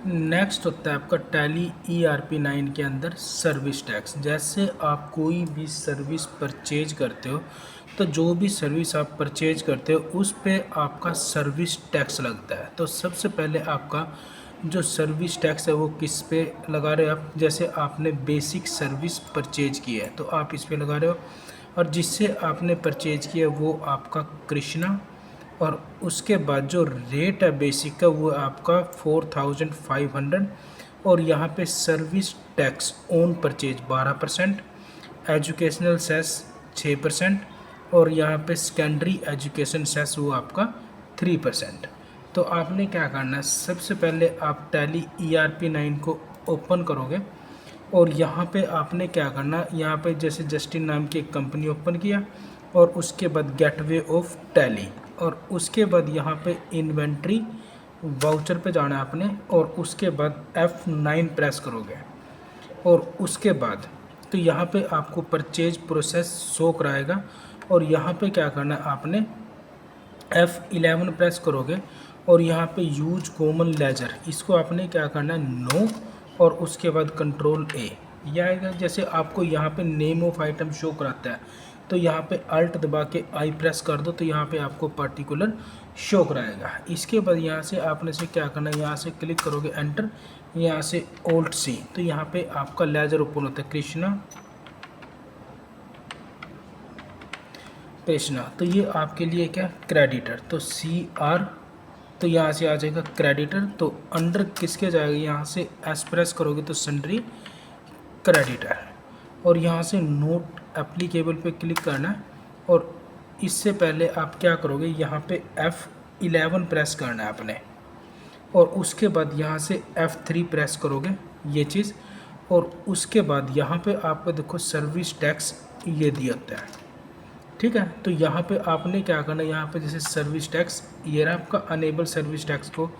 Next होता है आपका टैली ERP9 के अंदर सर्विस टैक्स। जैसे आप कोई भी सर्विस परचेज करते हो तो जो भी सर्विस आप परचेज करते हो उस पे आपका सर्विस टैक्स लगता है। तो सबसे पहले आपका जो सर्विस टैक्स है वो किस पे लगा रहे हो आप। जैसे आपने बेसिक सर्विस परचेज की है तो आप इस पे लगा रहे हो, और जिससे आपने परचेज किया वो आपका कृष्णा, और उसके बाद जो रेट है बेसिक का वो आपका 4500, और यहाँ पे service tax on purchase 12%, educational cess 6%, और यहाँ पे सेकेंडरी एजुकेशन सेस वो आपका 3%। तो आपने क्या करना है, सबसे पहले आप टैली ERP9 को ओपन करोगे, और यहाँ पे आपने क्या करना, यहाँ पे जैसे जस्टिन नाम की एक कंपनी ओपन किया, और उसके बाद गेटवे ऑफ टैली, और उसके बाद यहाँ पे इन्वेंट्री वाउचर पे जाना है आपने, और उसके बाद F9 प्रेस करोगे, और उसके बाद तो यहाँ पे आपको परचेज प्रोसेस शो कराएगा, और यहाँ पे क्या करना है आपने F11 प्रेस करोगे, और यहाँ पे यूज कॉमन लेजर इसको आपने क्या करना है नो, और उसके बाद कंट्रोल A यह आएगा। जैसे आपको यहाँ पे नेम ऑफ आइटम शो कराता है तो यहाँ पे अल्ट दबा के आई प्रेस कर दो तो यहाँ पे आपको पर्टिकुलर शो कराएगा। इसके बाद यहाँ से आपने से क्या करना है, यहाँ से क्लिक करोगे एंटर, यहाँ से Alt C, तो यहाँ पे आपका लेजर ओपन होता है कृष्णा। तो ये आपके लिए क्या क्रेडिटर, तो CR, तो यहाँ से आ जाएगा क्रेडिटर। तो अंडर किसके जाएगा, यहाँ से एस प्रेस करोगे तो सन्ड्री क्रेडिटर, और यहाँ से नोट एप्लीकेबल पे क्लिक करना है, और इससे पहले आप क्या करोगे, यहाँ पे F11 प्रेस करना है आपने, और उसके बाद यहाँ से F3 प्रेस करोगे ये चीज़, और उसके बाद यहाँ पे आपको देखो सर्विस टैक्स ये दिया होता है, ठीक है। तो यहाँ पे आपने क्या करना है, यहाँ पे जैसे सर्विस टैक्स ये रहा आपका, अनेबल सर्विस टैक्स को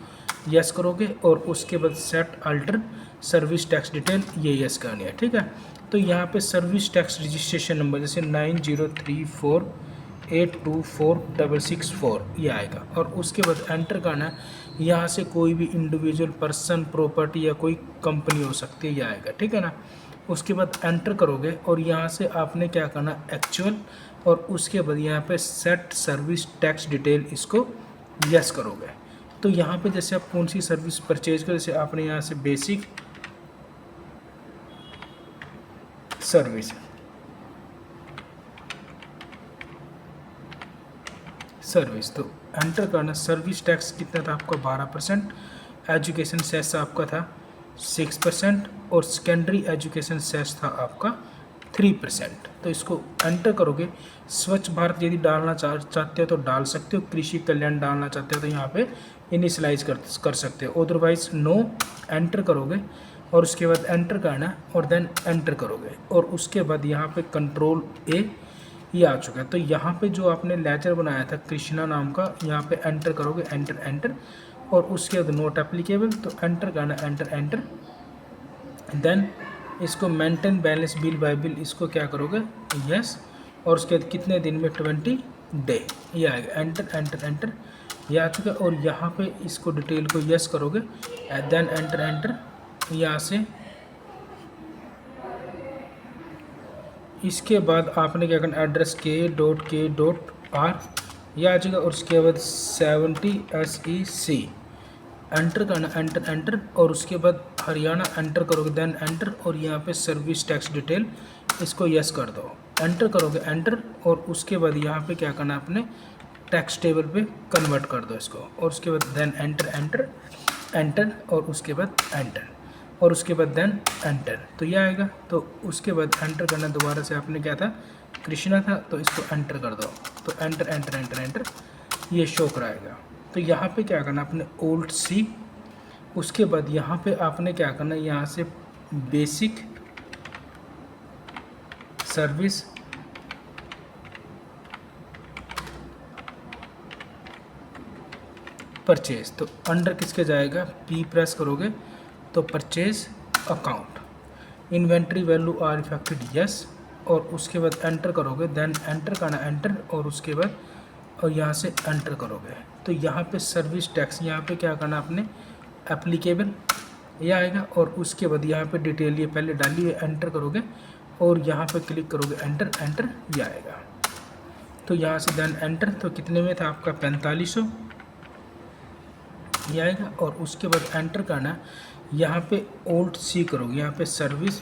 यस करोगे, और उसके बाद set alter service tax detail ये यस करनी है, ठीक है। तो यहाँ पे सर्विस टैक्स रजिस्ट्रेशन नंबर जैसे 9034824664 ये आएगा, और उसके बाद एंटर करना है। यहाँ से कोई भी इंडिविजुअल पर्सन, प्रॉपर्टी या कोई कंपनी हो सकती है ये आएगा, ठीक है ना। उसके बाद एंटर करोगे, और यहाँ से आपने क्या करना एक्चुअल, और उसके बाद यहाँ पे सेट सर्विस टैक्स डिटेल इसको यस करोगे। तो यहाँ पे जैसे आप कौन सी सर्विस परचेज करो, जैसे आपने यहाँ से बेसिक सर्विस तो एंटर करना। सर्विस टैक्स कितना था आपका 12%, एजुकेशन सेस आपका था 6%, और सेकेंडरी एजुकेशन सेस था आपका 3%। तो इसको एंटर करोगे। स्वच्छ भारत यदि डालना चाहते हो तो डाल सकते हो, कृषि कल्याण डालना चाहते हो तो यहाँ पे इनिशलाइज कर सकते हो, अदरवाइज नो। एंटर करोगे, और उसके बाद एंटर करना है, और देन एंटर करोगे, और उसके बाद यहाँ पे कंट्रोल A ये आ चुका है। तो यहाँ पे जो आपने लेजर बनाया था कृष्णा नाम का, यहाँ पे एंटर करोगे, एंटर एंटर, और उसके बाद नोट एप्लीकेबल, तो एंटर करना, एंटर एंटर। देन इसको maintain balance bill bye bill इसको क्या करोगे यस, और उसके बाद कितने दिन में 20 डे ये आएगा, एंटर एंटर एंटर ये आ चुका है। और यहाँ पे इसको डिटेल को यस करोगे, देन एंटर एंटर। यहाँ से इसके बाद आपने क्या करना, एड्रेस k.k.r यह आ जाएगा, और उसके बाद 70 SEC एंटर करना, एंटर एंटर, और उसके बाद हरियाणा एंटर करोगे, देन एंटर, और यहाँ पे सर्विस टैक्स डिटेल इसको यस कर दो, एंटर करोगे, एंटर, और उसके बाद यहाँ पे क्या करना आपने टैक्स टेबल पे कन्वर्ट कर दो इसको, और उसके बाद देन एंटर एंटर एंटर, और उसके बाद एंटर, और उसके बाद देन एंटर, तो ये आएगा। तो उसके बाद एंटर करना, दोबारा से आपने क्या था कृष्णा था, तो इसको एंटर कर दो, तो एंटर एंटर एंटर एंटर ये शो कराएगा। तो यहाँ पे क्या करना आपने Alt C, उसके बाद यहाँ पे आपने क्या करना, यहाँ से बेसिक सर्विस परचेज, तो अंडर किसके जाएगा, P प्रेस करोगे तो purchase account, inventory value are affected yes, और उसके बाद एंटर करोगे, देन एंटर करना, एंटर, और उसके बाद और यहाँ से एंटर करोगे। तो यहाँ पे सर्विस टैक्स, यहाँ पे क्या करना आपने एप्लीकेबल, ये आएगा। और उसके बाद यहाँ पे डिटेल ये पहले डाली है, एंटर करोगे और यहाँ पे क्लिक करोगे एंटर, एंटर ये आएगा। तो यहाँ से देन एंटर, तो कितने में था आपका 4500 ये आएगा। और उसके बाद एंटर करना है, यहाँ पे ओल्ड सी करोगे, यहाँ पे सर्विस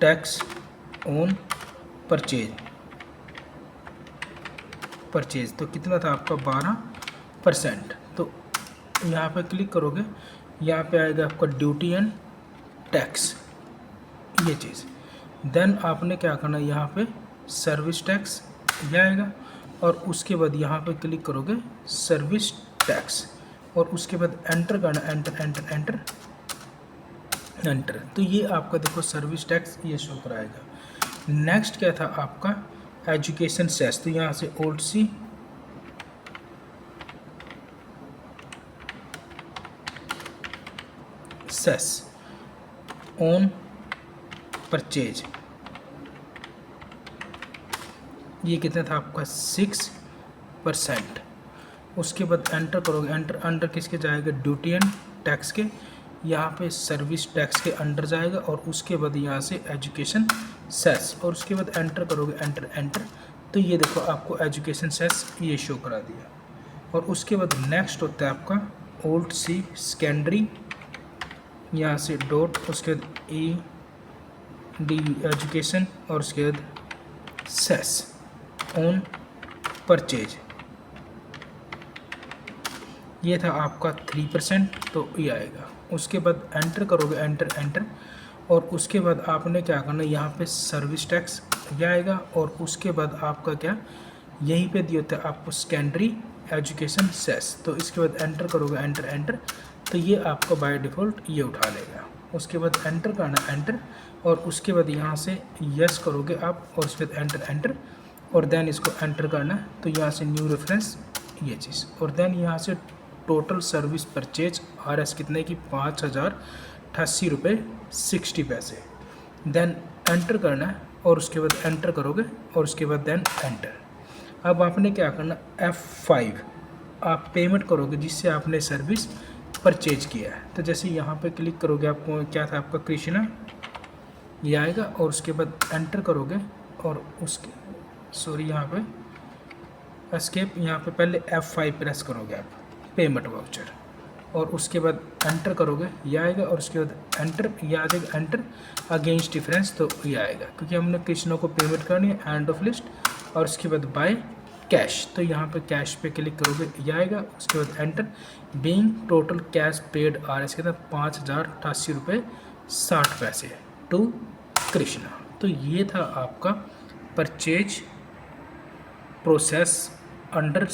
टैक्स ऑन परचेज तो कितना था आपका 12%। तो यहाँ पे क्लिक करोगे, यहाँ पे आएगा आपका ड्यूटी एंड टैक्स ये चीज़। देन आपने क्या करना है, यहाँ पे सर्विस टैक्स ये आएगा। और उसके बाद यहाँ पे क्लिक करोगे सर्विस टैक्स और उसके बाद एंटर करना, एंटर एंटर एंटर एंटर। तो ये आपका देखो सर्विस टैक्स ये शो कराएगा। नेक्स्ट क्या था आपका एजुकेशन सेस, तो यहाँ से old C cess on purchase ये कितना था आपका 6%। उसके बाद एंटर करोगे, एंटर अंडर किसके जाएगा, ड्यूटी एंड टैक्स के, यहाँ पे सर्विस टैक्स के अंडर जाएगा। और उसके बाद यहाँ से एजुकेशन सेस और उसके बाद एंटर करोगे, एंटर एंटर। तो ये देखो आपको एजुकेशन सेस ये शो करा दिया। और उसके बाद नेक्स्ट होता है आपका ओल्ड सी सेकेंडरी, यहाँ से डॉट, उसके बाद ED एजुकेशन और उसके बाद सेस ऑन परचेज ये था आपका 3%। तो ये आएगा। उसके बाद एंटर करोगे, एंटर एंटर। और उसके बाद आपने क्या करना है, यहाँ पे सर्विस टैक्स ये आएगा। और उसके बाद आपका क्या यहीं पे दिया होता है आपको सेकेंडरी एजुकेशन सेस। तो इसके बाद एंटर करोगे, एंटर एंटर। तो ये आपका बाय डिफ़ॉल्ट ये उठा लेगा। उसके बाद एंटर करना, एंटर। और उसके बाद यहाँ से यस करोगे आप और उसके बाद एंटर एंटर और देन इसको एंटर करना। तो यहाँ से न्यू रेफरेंस ये चीज़ और देन यहाँ से टोटल सर्विस परचेज RS कितने की 5088 रुपये 60 पैसे। देन एंटर करना है और उसके बाद एंटर करोगे और उसके बाद देन एंटर। अब आपने क्या करना, F5 आप पेमेंट करोगे जिससे आपने सर्विस परचेज किया है। तो जैसे यहाँ पे क्लिक करोगे, आपको क्या था आपका कृष्णा ये आएगा। और उसके बाद एंटर करोगे और उसके यहाँ पे एस्केप, यहाँ पे पहले F5 प्रेस करोगे आप पेमेंट वाउचर और उसके बाद एंटर करोगे ये आएगा। और उसके बाद एंटर ये आ जाएगा, एंटर अगेंस्ट डिफरेंस तो ये आएगा क्योंकि हमने कृष्णा को पेमेंट करनी है एंड ऑफ लिस्ट। और उसके बाद बाय कैश, तो यहाँ पे कैश पे क्लिक करोगे ये आएगा। उसके बाद enter being total cash paid RS के 5088 रुपये 60 पैसे टू कृष्णा। तो ये था आपका परचेज प्रोसेस अंडर